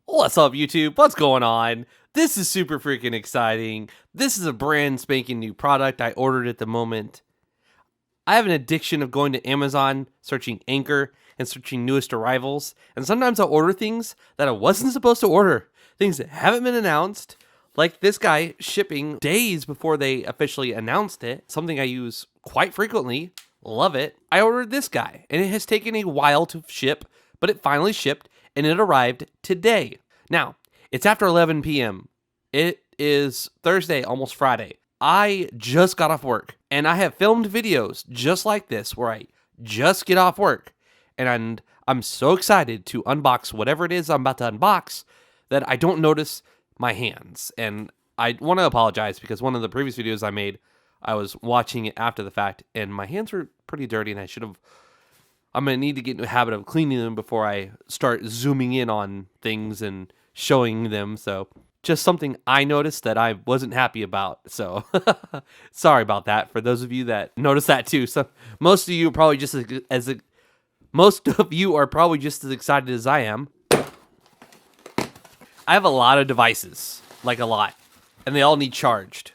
What's up, YouTube? What's going on? This is super freaking exciting. This is a brand spanking new product I ordered at the moment. I have an addiction of going to Amazon, searching Anker, and searching newest arrivals, and sometimes I'll order things that I wasn't supposed to order, things that haven't been announced, like this guy shipping days before they officially announced it, something I use quite frequently. Love it. I ordered this guy, and it has taken a while to ship, but it finally shipped, and it arrived today. Now, it's after 11 p.m. It is Thursday, almost Friday. I just got off work, and I have filmed videos just like this where I just get off work, and I'm so excited to unbox whatever it is I'm about to unbox that I don't notice my hands. And I want to apologize because one of the previous videos I made, I was watching it after the fact, and my hands were pretty dirty, and I'm going to need to get into a habit of cleaning them before I start zooming in on things and showing them. So just something I noticed that I wasn't happy about. So sorry about that for those of you that noticed that too. So most of you are probably just as excited as I am. I have a lot of devices, like a lot, and they all need charged.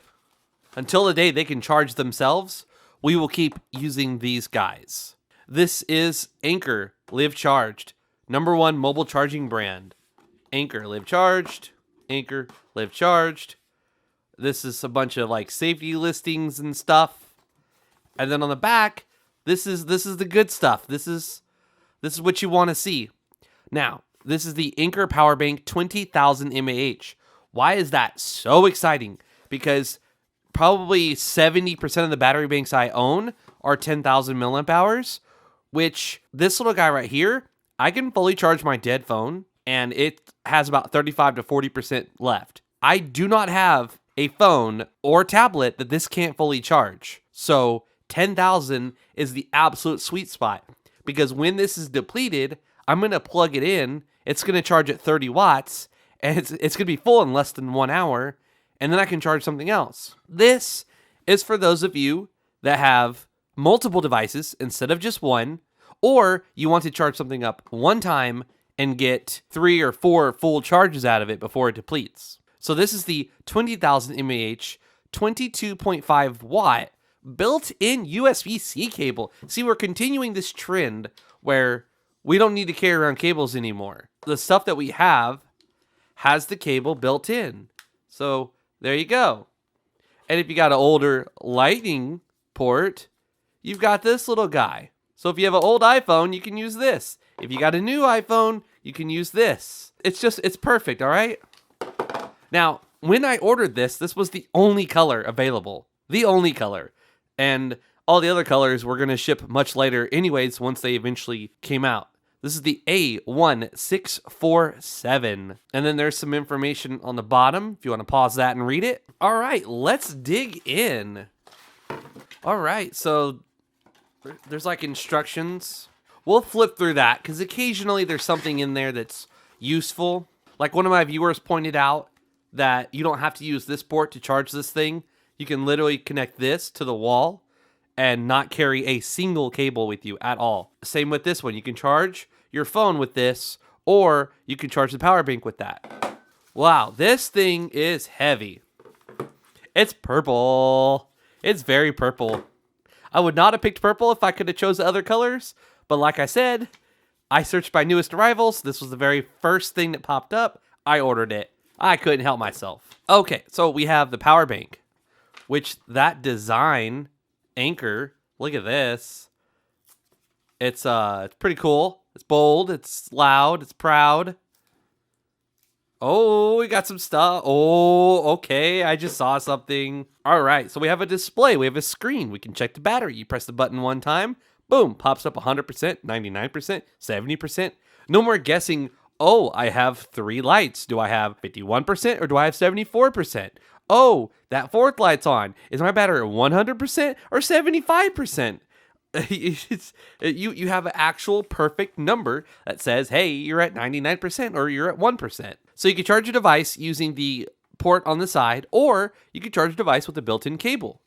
Until the day they can charge themselves, we will keep using these guys. This is Anker Live Charged, #1 mobile charging brand. Anker Live Charged, Anker Live Charged. This is a bunch of like safety listings and stuff. And then on the back, this is the good stuff. This is what you want to see. Now, this is the Anker Power Bank 20,000 mAh. Why is that so exciting? Because probably 70% of the battery banks I own are 10,000 milliamp hours. Which this little guy right here, I can fully charge my dead phone, and it has about 35 to 40% left. I do not have a phone or tablet that this can't fully charge. So 10,000 is the absolute sweet spot, because when this is depleted, I'm going to plug it in, it's going to charge at 30 watts, and it's going to be full in less than 1 hour, and then I can charge something else. This is for those of you that have multiple devices instead of just one, or you want to charge something up one time and get 3 or 4 full charges out of it before it depletes. So this is the 20,000 mAh, 22.5 watt built-in USB-C cable. See, we're continuing this trend where we don't need to carry around cables anymore. The stuff that we have has the cable built in. So there you go. And if you got an older Lightning port, you've got this little guy. So if you have an old iPhone, you can use this. If you got a new iPhone, you can use this. It's perfect, all right? Now, when I ordered this, this was the only color available. The only color. And all the other colors were going to ship much later anyways once they eventually came out. This is the A1647. And then there's some information on the bottom if you want to pause that and read it. All right, let's dig in. All right, so there's like instructions. We'll flip through that because occasionally there's something in there that's useful. Like one of my viewers pointed out that you don't have to use this port to charge this thing. You can literally connect this to the wall and not carry a single cable with you at all. Same with this one. You can charge your phone with this, or you can charge the power bank with that. Wow, this thing is heavy. It's purple. It's very purple. I would not have picked purple if I could have chose other colors, but like I said, I searched by newest arrivals. This was the very first thing that popped up. I ordered it. I couldn't help myself. Okay, so we have the power bank, which that design, Anker, look at this. It's pretty cool. It's bold, it's loud, it's proud. Oh, we got some stuff. Oh, okay. I just saw something. All right. So we have a display. We have a screen. We can check the battery. You press the button one time. Boom. Pops up 100%, 99%, 70%. No more guessing. Oh, I have 3 lights. Do I have 51% or do I have 74%? Oh, that 4th light's on. Is my battery at 100% or 75%? You have an actual perfect number that says, hey, you're at 99% or you're at 1%. So you can charge your device using the port on the side, or you can charge a device with a built-in cable.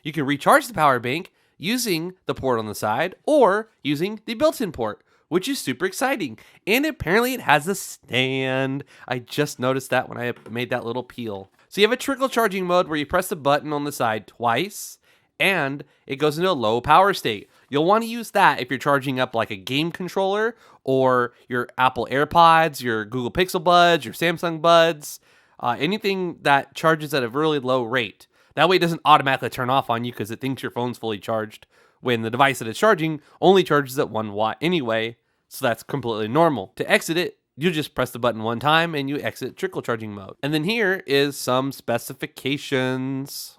You can recharge the power bank using the port on the side or using the built-in port, which is super exciting. And apparently it has a stand. I just noticed that when I made that little peel. So you have a trickle charging mode where you press the button on the side twice and it goes into a low power state. You'll want to use that if you're charging up like a game controller or your Apple AirPods, your Google Pixel Buds, your Samsung Buds, anything that charges at a really low rate. That way it doesn't automatically turn off on you because it thinks your phone's fully charged when the device that it's charging only charges at 1 watt anyway, so that's completely normal. To exit it, you just press the button one time and you exit trickle charging mode. And then here is some specifications.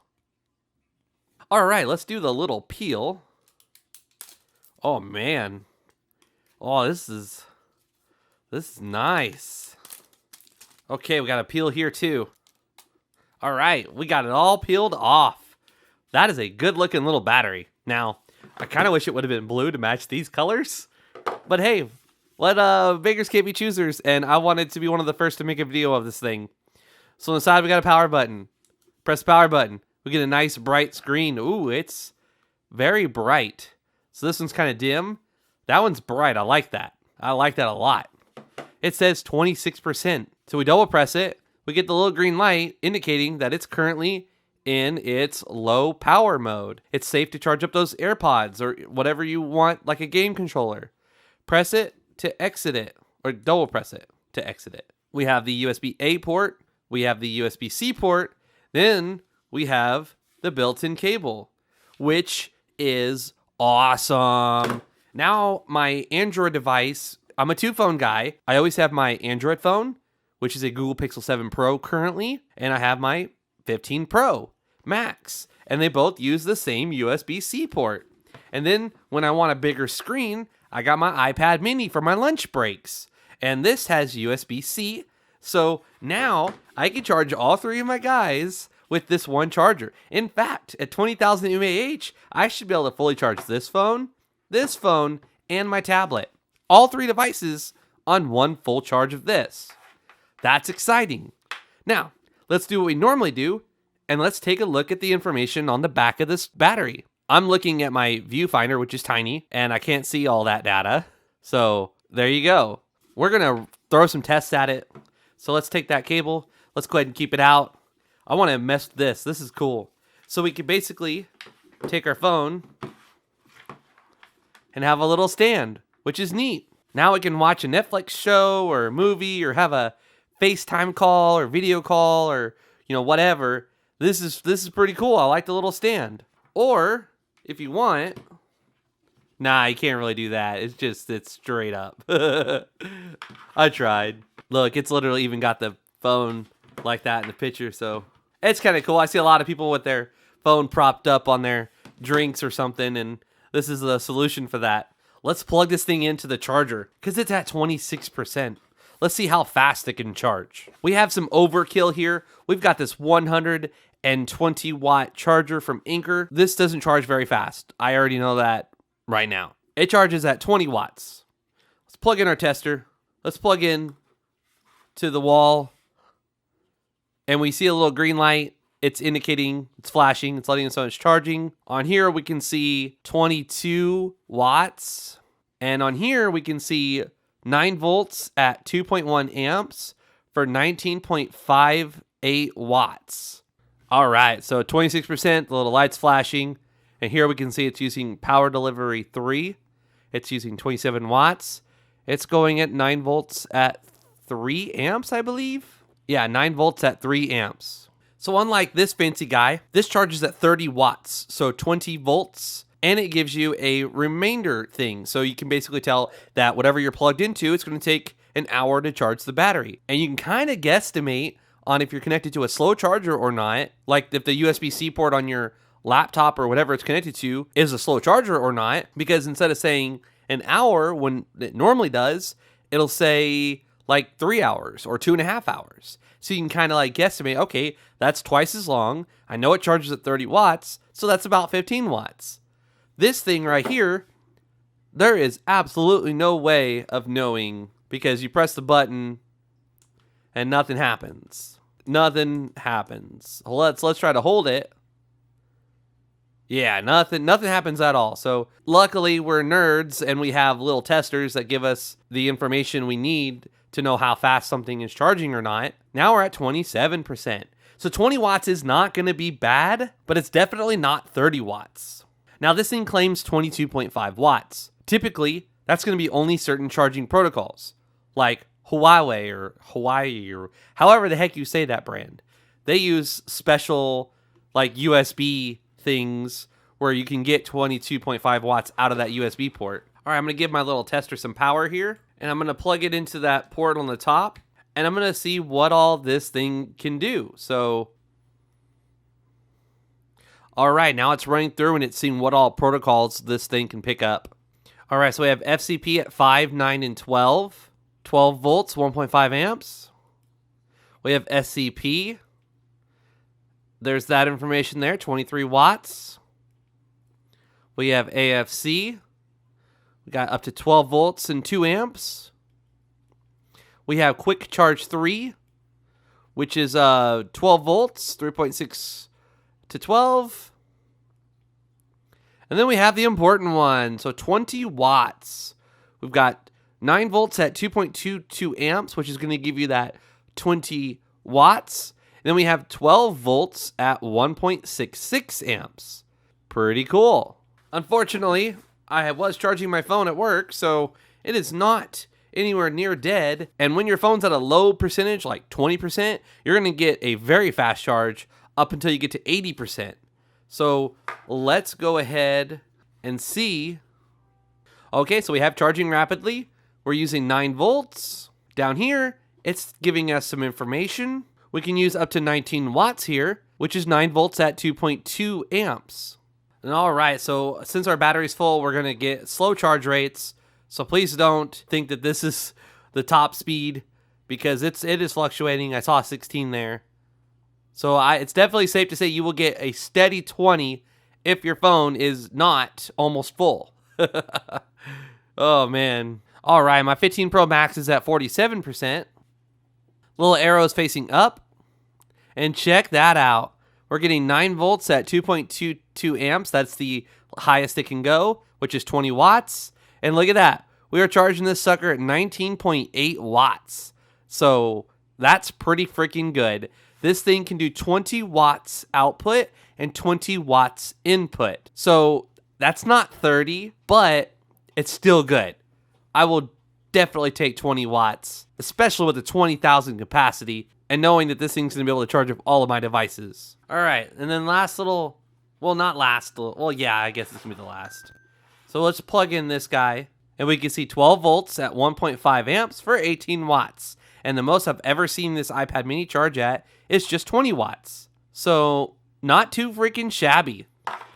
All right, let's do the little peel. Oh man. Oh, this is nice. Okay, we got a peel here too. All right, we got it all peeled off. That is a good looking little battery. Now, I kind of wish it would have been blue to match these colors, but hey, let beggars can't be choosers, and I wanted to be one of the first to make a video of this thing. So on the side, we got a power button. Press the power button. We get a nice bright screen. Ooh, it's very bright. So this one's kind of dim. That one's bright. I like that. I like that a lot. It says 26%. So we double press it. We get the little green light indicating that it's currently in its low power mode. It's safe to charge up those AirPods or whatever you want, like a game controller. Press it to exit it, or double press it to exit it. We have the USB-A port. We have the USB-C port. Then we have the built-in cable, which is awesome. Now my Android device, I'm a 2-phone guy. I always have my Android phone, which is a Google Pixel 7 Pro currently, and I have my 15 Pro Max, and they both use the same USB-C port. And then when I want a bigger screen, I got my iPad mini for my lunch breaks, and this has USB-C. So now I can charge all 3 of my guys with this one charger. In fact, at 20,000 mAh, I should be able to fully charge this phone, and my tablet. All 3 devices on one full charge of this. That's exciting. Now, let's do what we normally do, and let's take a look at the information on the back of this battery. I'm looking at my viewfinder, which is tiny, and I can't see all that data. So there you go. We're going to throw some tests at it. So let's take that cable. Let's go ahead and keep it out. I want to mess with this. This is cool. So we can basically take our phone and have a little stand, which is neat. Now we can watch a Netflix show or a movie or have a FaceTime call or video call or, whatever. This is pretty cool. I like the little stand. Or if you want, nah, you can't really do that. It's straight up. I tried. Look, it's literally even got the phone like that in the picture. So it's kind of cool. I see a lot of people with their phone propped up on their drinks or something. And this is the solution for that. Let's plug this thing into the charger because it's at 26%. Let's see how fast it can charge. We have some overkill here. We've got this 120 watt charger from Anker. This doesn't charge very fast. I already know that right now. It charges at 20 watts. Let's plug in our tester. Let's plug in to the wall. And we see a little green light. It's indicating, it's flashing, it's letting us know it's charging. On here, we can see 22 watts. And on here, we can see 9 volts at 2.1 amps for 19.58 watts. All right, so 26%, the little light's flashing. And here we can see it's using power delivery 3. It's using 27 watts. It's going at 9 volts at 3 amps, I believe. Yeah, 9 volts at 3 amps. So unlike this fancy guy, this charges at 30 watts, so 20 volts, and it gives you a remainder thing. So you can basically tell that whatever you're plugged into, it's going to take an hour to charge the battery. And you can kind of guesstimate on if you're connected to a slow charger or not, like if the USB-C port on your laptop or whatever it's connected to is a slow charger or not, because instead of saying an hour when it normally does, it'll say like 3 hours or 2.5 hours. So you can kind of like guesstimate, okay, that's twice as long. I know it charges at 30 watts, so that's about 15 watts. This thing right here, there is absolutely no way of knowing because you press the button and nothing happens. Nothing happens. Let's try to hold it. Yeah, nothing happens at all. So luckily we're nerds and we have little testers that give us the information we need to know how fast something is charging or not. Now we're at 27%. So 20 watts is not going to be bad, but it's definitely not 30 watts. Now this thing claims 22.5 watts. Typically, that's going to be only certain charging protocols, like Huawei or Hawaii or however the heck you say that brand. They use special like USB things where you can get 22.5 watts out of that USB port. All right, I'm going to give my little tester some power here, and I'm going to plug it into that port on the top, and I'm going to see what all this thing can do. So, all right, now it's running through and it's seeing what all protocols this thing can pick up. All right, so we have FCP at 5, 9, and 12. 12 volts, 1.5 amps. We have SCP. There's that information there, 23 watts. We have AFC. We got up to 12 volts and 2 amps. We have Quick Charge 3, which is 12 volts, 3.6 to 12. And then we have the important one, so 20 watts. We've got 9 volts at 2.22 amps, which is going to give you that 20 watts. And then we have 12 volts at 1.66 amps. Pretty cool. Unfortunately, I was charging my phone at work, so it is not anywhere near dead. And when your phone's at a low percentage, like 20%, you're going to get a very fast charge up until you get to 80%. So let's go ahead and see. Okay, so we have charging rapidly. We're using 9 volts. Down here, it's giving us some information. We can use up to 19 watts here, which is 9 volts at 2.2 amps. And all right, so since our battery's full, we're going to get slow charge rates. So please don't think that this is the top speed because it is fluctuating. I saw 16 there. So it's definitely safe to say you will get a steady 20 if your phone is not almost full. Oh, man. All right, my 15 Pro Max is at 47%. Little arrows facing up. And check that out. We're getting 9 volts at 2.22 amps. That's the highest it can go, which is 20 watts. And look at that. We are charging this sucker at 19.8 watts. So that's pretty freaking good. This thing can do 20 watts output and 20 watts input. So that's not 30, but it's still good. I will definitely take 20 watts, especially with the 20,000 capacity and knowing that this thing's going to be able to charge up all of my devices. All right, and then last little, well, not last, well, yeah, I guess it's going to be the last. So let's plug in this guy, and we can see 12 volts at 1.5 amps for 18 watts. And the most I've ever seen this iPad mini charge at is just 20 watts. So not too freaking shabby.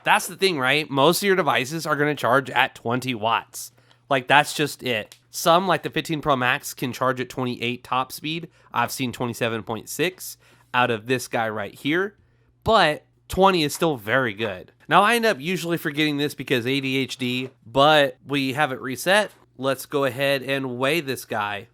That's the thing, right? Most of your devices are going to charge at 20 watts. Like, that's just it. Some, like the 15 Pro Max, can charge at 28 top speed. I've seen 27.6 out of this guy right here. But 20 is still very good. Now, I end up usually forgetting this because ADHD, but we have it reset. Let's go ahead and weigh this guy.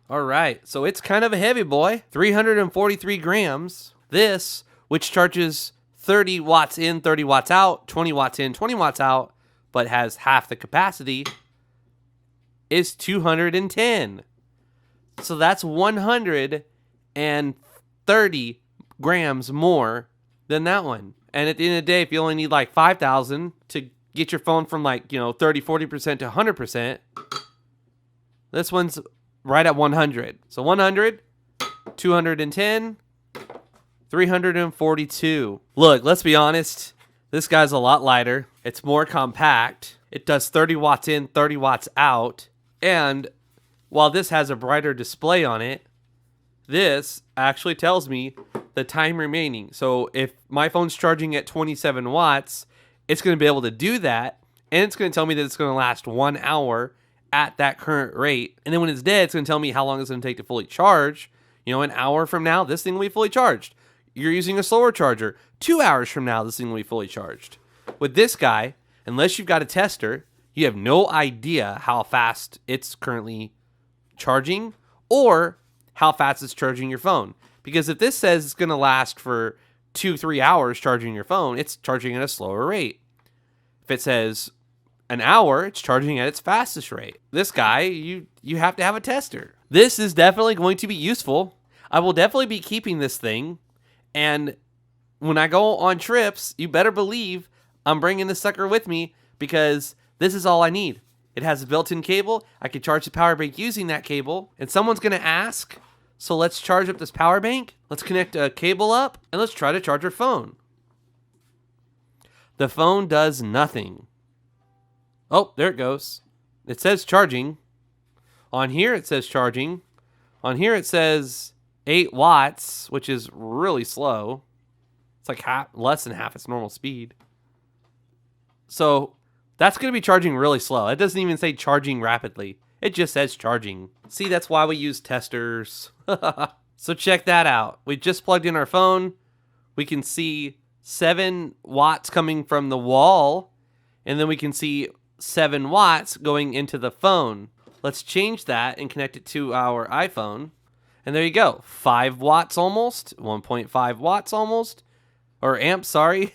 All right, so it's kind of a heavy boy, 343 grams. This, which charges 30 watts in, 30 watts out, 20 watts in, 20 watts out, but has half the capacity, is 210. So that's 130 grams more than that one. And at the end of the day, if you only need like 5,000 to get your phone from like, 30, 40% to 100%, this one's right at 100. So 100, 210, 342. Look, let's be honest. This guy's a lot lighter. It's more compact. It does 30 watts in, 30 watts out. And while this has a brighter display on it, this actually tells me the time remaining. So if my phone's charging at 27 watts, it's going to be able to do that. And it's going to tell me that it's going to last 1 hour at that current rate. And then when it's dead, it's going to tell me how long it's going to take to fully charge. An hour from now, this thing will be fully charged. You're using a slower charger. 2 hours from now, this thing will be fully charged. With this guy, unless you've got a tester, you have no idea how fast it's currently charging or how fast it's charging your phone. Because if this says it's going to last for 2-3 hours charging your phone, it's charging at a slower rate. If it says an hour, it's charging at its fastest rate. This guy, you have to have a tester. This is definitely going to be useful. I will definitely be keeping this thing. And when I go on trips, you better believe I'm bringing this sucker with me because this is all I need. It has a built-in cable. I can charge the power bank using that cable. And someone's going to ask, so let's charge up this power bank. Let's connect a cable up and let's try to charge our phone. The phone does nothing. Oh, there it goes. It says charging. On here it says charging. On here it says 8 watts, which is really slow. It's like less than half its normal speed. So that's going to be charging really slow. It doesn't even say charging rapidly. It just says charging. See, that's why we use testers. So check that out. We just plugged in our phone. We can see 7 watts coming from the wall. And then we can see 7 watts going into the phone. Let's change that and connect it to our iPhone. And there you go. 5 watts almost. 1.5 watts almost. Or amps, sorry.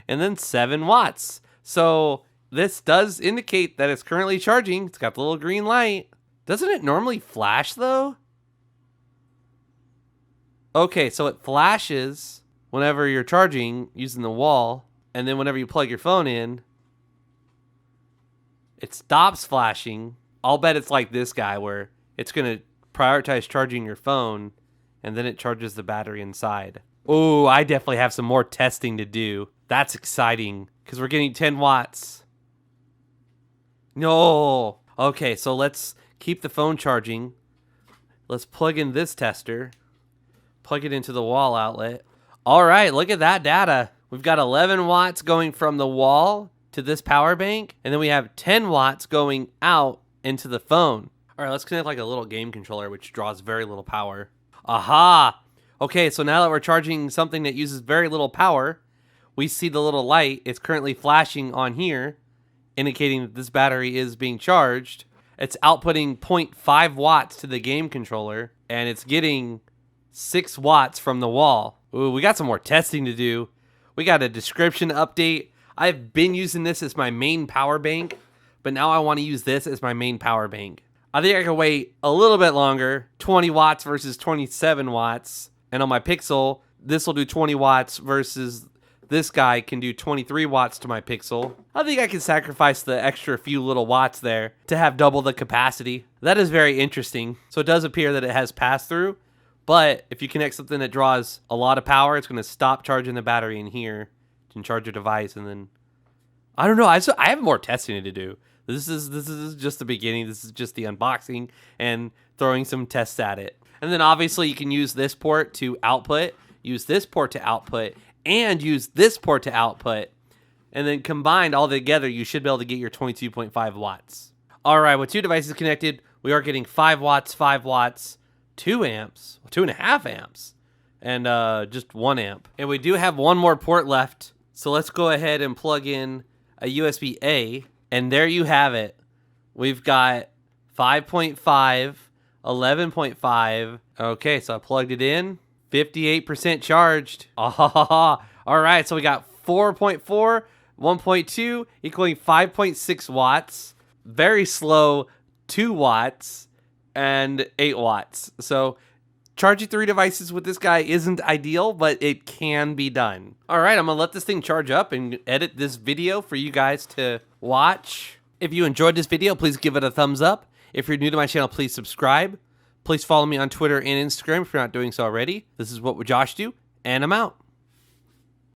And then 7 watts. So this does indicate that it's currently charging. It's got the little green light. Doesn't it normally flash though? Okay, so it flashes whenever you're charging using the wall. And then whenever you plug your phone in, it stops flashing. I'll bet it's like this guy where it's going to prioritize charging your phone and then it charges the battery inside. Oh, I definitely have some more testing to do. That's exciting because we're getting 10 watts. No. Okay, so let's keep the phone charging. Let's plug in this tester. Plug it into the wall outlet. All right, look at that data. We've got 11 watts going from the wall to this power bank, and then we have 10 watts going out into the phone. All right, let's connect like a little game controller, which draws very little power. Aha! Okay, so now that we're charging something that uses very little power, we see the little light. It's currently flashing on here, indicating that this battery is being charged. It's outputting 0.5 watts to the game controller, and it's getting 6 watts from the wall. Ooh, we got some more testing to do. We got a description update. I've been using this as my main power bank, but now I want to use this as my main power bank. I think I can wait a little bit longer, 20 watts versus 27 watts. And on my Pixel, this will do 20 watts versus this guy can do 23 watts to my Pixel. I think I can sacrifice the extra few little watts there to have double the capacity. That is very interesting. So it does appear that it has pass-through, but if you connect something that draws a lot of power, it's going to stop charging the battery in here and charge your device, and then I don't know. I have more testing to do. This is just the beginning. This is just the unboxing and throwing some tests at it. And then obviously you can use this port to output, use this port to output, and use this port to output. And then combined all together, you should be able to get your 22.5 watts. All right, with 2 devices connected, we are getting 5 watts, 2 amps, 2.5 amps, and just 1 amp. And we do have one more port left. So let's go ahead and plug in a USB-A. And there you have it. We've got 5.5, 11.5. Okay, so I plugged it in. 58% charged. All right, so we got 4.4, 1.2, equaling 5.6 watts. Very slow, 2 watts, and 8 watts. So charging 3 devices with this guy isn't ideal, but it can be done. All right, I'm going to let this thing charge up and edit this video for you guys to watch. If you enjoyed this video, please give it a thumbs up. If you're new to my channel, please subscribe. Please follow me on Twitter and Instagram if you're not doing so already. This is What Would Josh Do? And I'm out.